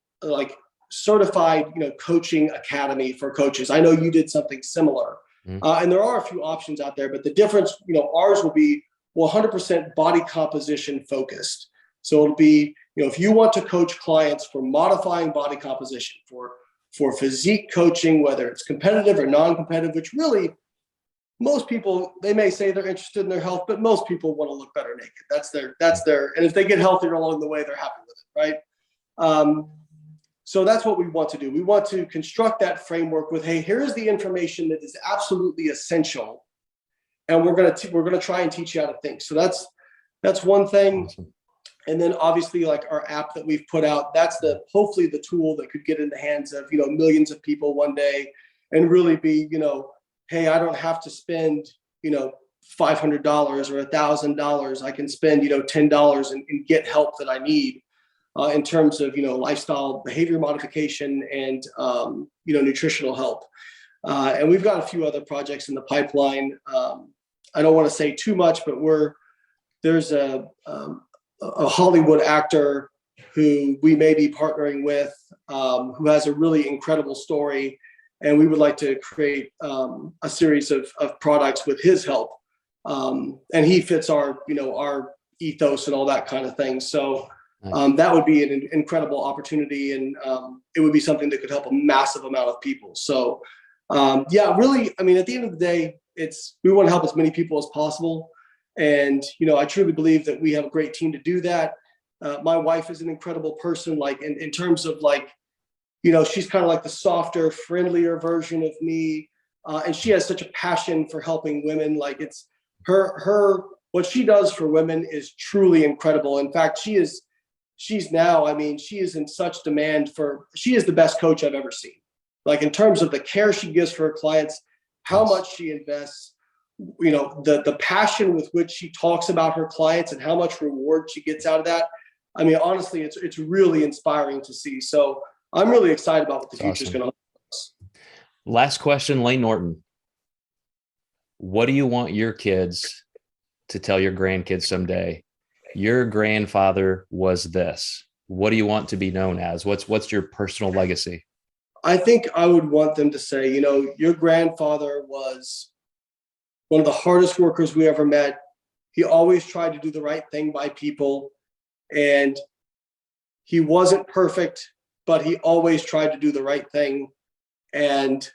certified, coaching academy for coaches. I know you did something similar, and there are a few options out there, but the difference, ours will be 100% body composition focused. So it'll be, if you want to coach clients for modifying body composition, for physique coaching, whether it's competitive or non-competitive, which really, most people, they may say they're interested in their health, but most people want to look better naked. That's their, and if they get healthier along the way, they're happy with it, right? So that's what we want to do. We want to construct that framework with, hey, here's the information that is absolutely essential, and we're gonna try and teach you how to think. So that's one thing. Awesome. And then obviously, like our app that we've put out, that's hopefully the tool that could get in the hands of millions of people one day, and really be hey, I don't have to spend, $500 or $1,000. I can spend, $10 and get help that I need in terms of, lifestyle behavior modification and, nutritional help. And we've got a few other projects in the pipeline. I don't want to say too much, but there's a Hollywood actor who we may be partnering with, who has a really incredible story. And we would like to create a series of products with his help. And he fits our ethos and all that kind of thing. So that would be an incredible opportunity. And it would be something that could help a massive amount of people. So really, I mean, at the end of the day, we want to help as many people as possible. And, I truly believe that we have a great team to do that. My wife is an incredible person, like in terms of like, she's kind of like the softer, friendlier version of me. And she has such a passion for helping women. Like it's what she does for women is truly incredible. In fact, she is in such demand she is the best coach I've ever seen. Like in terms of the care she gives for her clients, how much she invests, the passion with which she talks about her clients and how much reward she gets out of that. I mean, honestly, it's really inspiring to see. So I'm really excited about what the future is going to hold us. Last question, Layne Norton. what do you want your kids to tell your grandkids someday? Your grandfather was this. What do you want to be known as? What's your personal legacy? I think I would want them to say, your grandfather was one of the hardest workers we ever met. He always tried to do the right thing by people, and he wasn't perfect, but he always tried to do the right thing. And,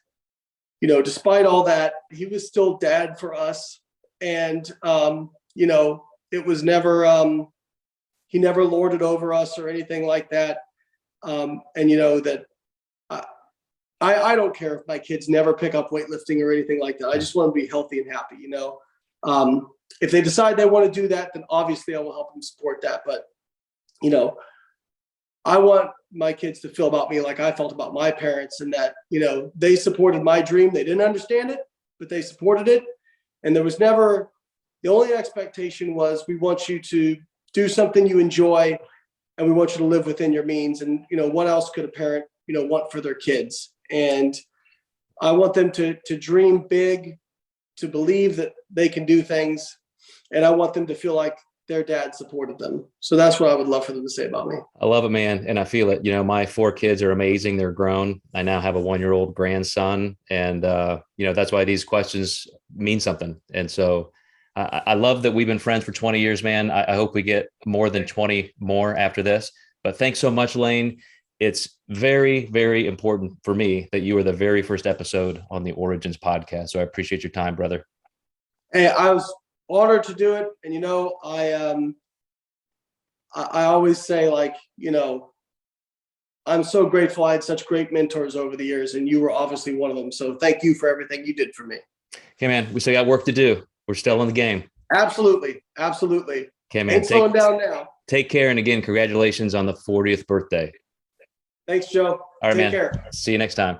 despite all that, he was still dad for us. And, it was never, he never lorded over us or anything like that. That I don't care if my kids never pick up weightlifting or anything like that. I just want to be healthy and happy, If they decide they want to do that, then obviously I will help them support that. But, I want my kids to feel about me like I felt about my parents, and that, they supported my dream. They didn't understand it, but they supported it. And there was never, the only expectation was, we want you to do something you enjoy, and we want you to live within your means. And, what else could a parent, want for their kids? And I want them to dream big, to believe that they can do things. And I want them to feel like their dad supported them. So that's what I would love for them to say about me. I love it, man. And I feel it. My 4 kids are amazing. They're grown. I now have a 1-year-old grandson. And, that's why these questions mean something. And so I love that we've been friends for 20 years, man. I hope we get more than 20 more after this. But thanks so much, Layne. It's very, very important for me that you were the very first episode on the Origins podcast. So I appreciate your time, brother. Hey, I was honored to do it. And, I always say, I'm so grateful I had such great mentors over the years, and you were obviously one of them. So thank you for everything you did for me. Okay, man, we still got work to do. We're still in the game. Absolutely. Absolutely. Okay, man. Ain't slowing down now. Take care. And again, congratulations on the 40th birthday. Thanks, Joe. All right, Take man. care. See you next time.